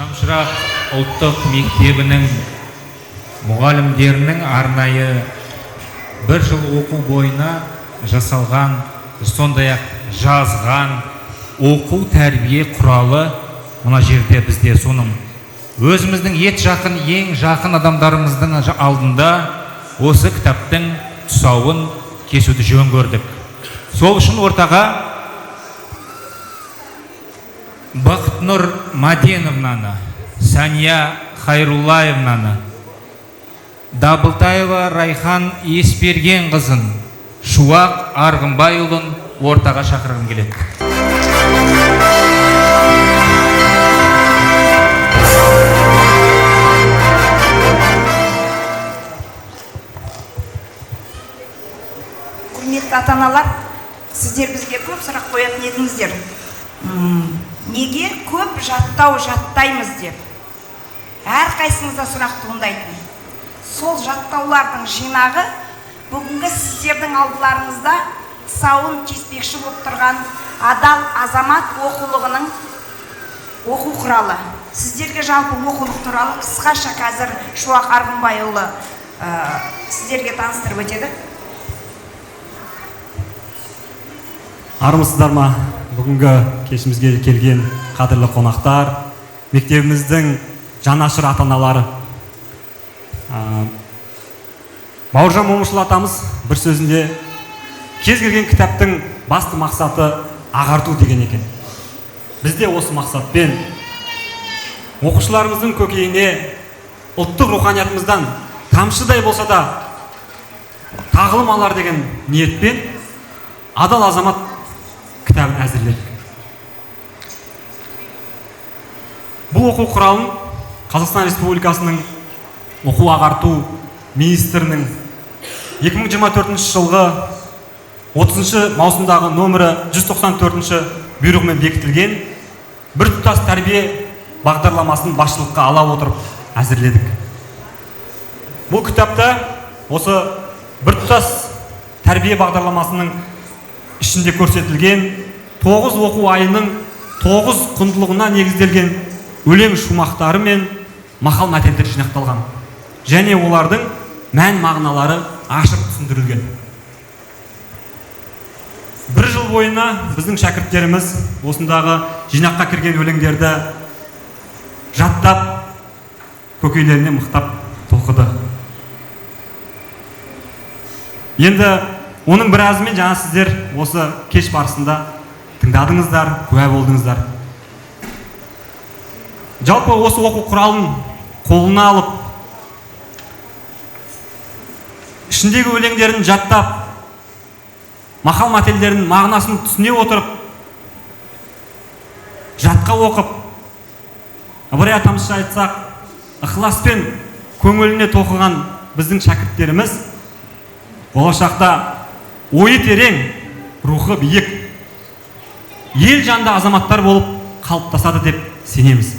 Шамшырақ ұлттық мектебінің мұғалімдерінің арнайы бір жыл оқу бойына жасалған, сондай-ақ жазған оқу тәрбие құралы мына жерде бізде. Соның өзіміздің ең жақын адамдарымыздың алдында осы кітаптың тұсауын кесуді жөн көрдік. Сол үшін ортаға Бақытнұр Маденовнаны, Сания Хайруллаевнаны, Дабылтаева Райхан Есперген қызын, Шуақ Арғынбайұлын ортаға шақырғым келеді. Құрметті ата-аналар, сіздер бізге көп сұрақ қоятын едіңіздер. Неге көп жаттаймыз деп. Әрқайсыңызда сұрақ туындайтын. Сол жаттаулардың жинағы бүгінгі сіздердің алдыларыңызда тұсауын кеспекші болып тұрған адал азамат оқулығының оқу құралы. Сіздерге жалпы оқулық туралы қысқаша қазір Шуақ Арғынбайұлы сіздерге таныстырып өтеді. Армысыздар ма? Бүгінгі кешімізге келген қадірлі қонақтар, мектебіміздің жанашыр ата-аналары. Бауыржан Момышұлы атамыз бір сөзінде кез келген кітаптың басты мақсаты ағарту деген екен. Бізде осы мақсатпен оқушыларымыздың көкейіне ұлттық руханиятымыздан тамшыдай болса да тағылым алар деген ниетпен адал азамат кітабын әзірледік. Бұл оқу құралын Қазақстан Республикасының оқу ағарту министрінің 2024 жылғы 30 маусымдағы номері 194 бұйрығымен бекітілген біртұтас тәрбие бағдарламасын басшылыққа ала отырып әзірледік. Бұл кітапта осы біртұтас тәрбие бағдарламасының ішінде көрсетілген 9 оқу айының 9 құндылығына негізделген өлең шумақтары мен мақал мәтелдер жинақталған. Және олардың мән мағыналары ашық түсіндірілген. Бір жыл бойына біздің шәкірттеріміз осындағы жинаққа кірген өлеңдерді жаттап, көкейлеріне мықтап тоқыды. Енді оның біразымен жаңа сіздер осы кеш барысында тыңдадыңыздар, куә болдыңыздар. Жалпы осы оқу құралын қолына алып, ішіндегі өлеңдерін жаттап, мақал мәтелдерінің мағынасын түсіне отырып, жатқа оқып, Ыбырай атамызша айтсақ, ықыласпен көңіліне тоқыған біздің шәкірттеріміз болашақта ойы терең, рухы биік, ел жанды азаматтар болып қалыптасады деп сенеміз.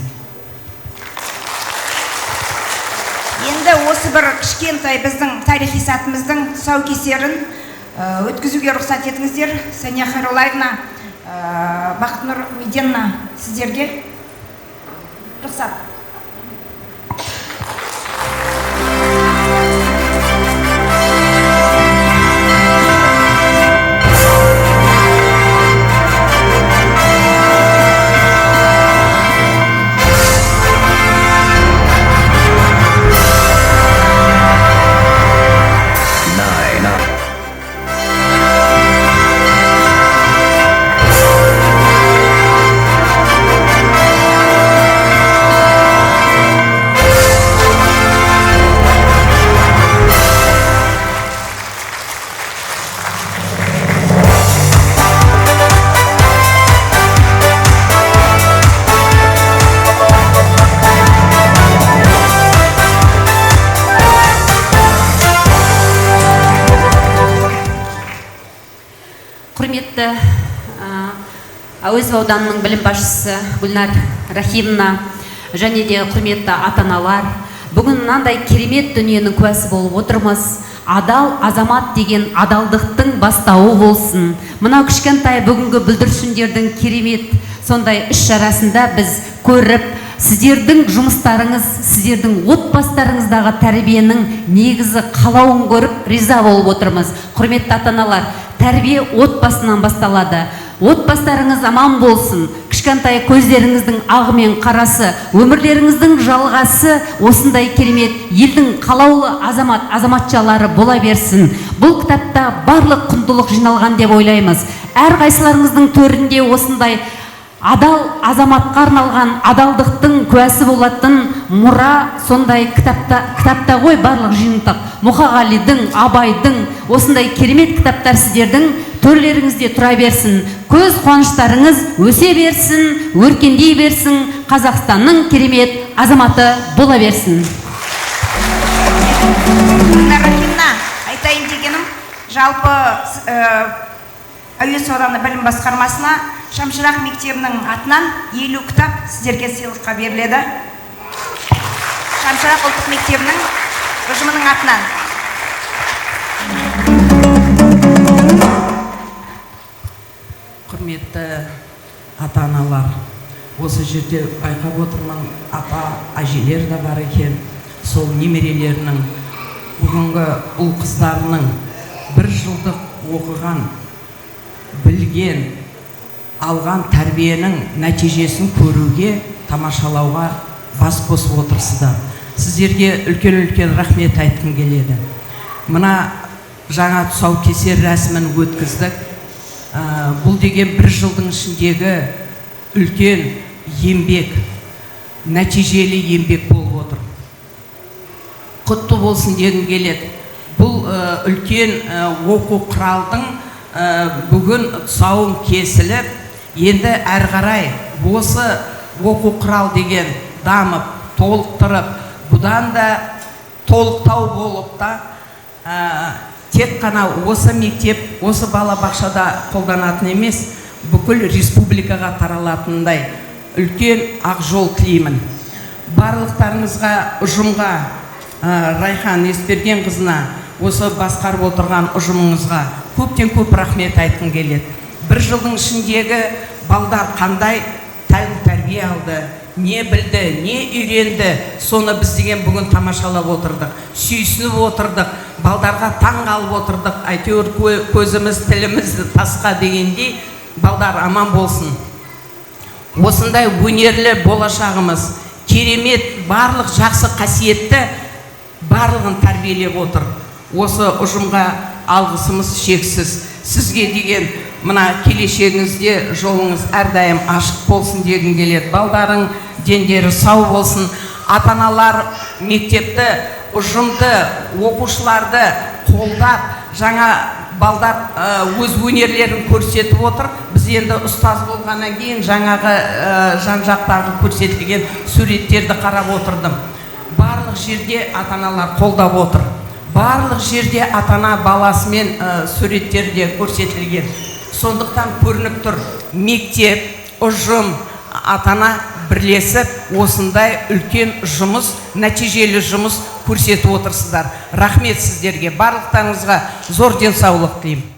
Енді осы бір кішкентай біздің тарихи сәтіміздің тұсаукесерін өткізуге рұқсат етіңіздер. Сания Хайруллаевна, Бақытнұр Маденовна, сіздерге рұқсат. Құрметті Әуезов ауданының білім басшысы Гүлнар Рахимовна және де құрметті ата-аналар, бүгін мынандай керемет дүниенің куәсі болып отырмыз. Адал азамат деген адалдықтың бастауы болсын. Мына кішкентай бүгінгі бүлдіршіндердің керемет сондай іс шарасында біз көріп сіздердің жұмыстарыңыз, сіздердің отбасыларыңыздағы тәрбиенің негізі қалауын көріп риза болып отырмыз. Құрметті ата-аналар, тәрбие отбасынан басталады. Отбасыларыңыз аман болсын, кішкентай көздеріңіздің ағы мен қарасы, өмірлеріңіздің жалғасы осындай керемет елдің қалаулы азаматшалары бола берсін. Бұл кітапта барлық құндылық жиналған деп ойлаймыз. Әрқайсыларыңыздың төрінде осындай адал азаматқа арналған адалдықтың куәсі болатын мұра сондай кітапта ғой барлық жиынтық. Мұқағалидың, Абайдың осындай керемет кітаптар сіздердің төрлеріңізде тұра берсін. Көз қуаныштарыңыз өсе берсін, өркендей берсін, Қазақстанның керемет азаматы бола берсін. Рахимна, айтайын дегенім, жалпы Әуезов ауданы білім басқармасына Шамшырақ мектебінің атынан 50 кітап сіздерге сыйлыққа беріледі. Шамшырақ ұлттық мектебінің ұжымының атынан. Құрметті ата-аналар, осы жерде байқап отырмын, апа-әжелер де бар екен. Сол немерелерінің, бүгінгі ұл қыздарының бір жылдық оқыған, білген, алған тәрбиенің нәтижесін көруге, тамашалауға бас қосып отырсыздар. Сіздерге үлкен-үлкен рахмет айтқым келеді. Мына жаңа тұсаукесер рәсімін өткіздік. Бұл деген бір жылдың ішіндегі үлкен еңбек, нәтижелі еңбек болып отыр. Құтты болсын дегім келеді. Бұл үлкен оқу құралдың бүгін тұсауын кесіліп, енді әрі қарай осы оқу құрал деген дамып, толықтырып, бұдан да толықтау болып та тек қана осы мектеп, осы балабақшада қолданатын емес, бүкіл республикаға таралатындай үлкен ақ жол тілеймін. Барлықтарыңызға, ұжымға, Райхан Есбергенқызына, осы басқарып отырған ұжымыңызға көптен көп рахмет айтқым келеді. Бір жылдың ішіндегі балдар қандай тәрбие алды, не білді, не үйренді, соны біз деген бүгін тамашалап отырдық, сүйсініп отырдық, балдарға таң қалып отырдық. Әйтеуір көзіміз, тіліміз тасқа дегендей, балдар аман болсын. Осындай өнерлі болашағымыз, керемет, барлық жақсы қасиетті барлығын тәрбиелеп отыр. Осы ұжымға алғысымыз шексіз. Сізге деген мына келешегіңізде жолыңыз әрдайым ашық болсын дегім келеді. Балдарың дендері сау болсын. Ата-аналар мектепті, ұжымды, оқушыларды қолдап, жаңа балдар өз өнерлерін көрсетіп отыр. Біз енді ұстаз болғаннан кейін жаңағы жан-жақтағы көрсетілген суреттерді қарап отырдым. Барлық жерде ата-аналар қолдап отыр. Барлық жерде ата-ана баласымен суреттерде көрсетілген. Сондықтан көрініп тұр, мектеп, ұжым, ата-ана бірлесіп осындай үлкен жұмыс, нәтижелі жұмыс көрсетіп отырсыздар. Рахмет сіздерге, барлықтарыңызға зор денсаулық тілеймін.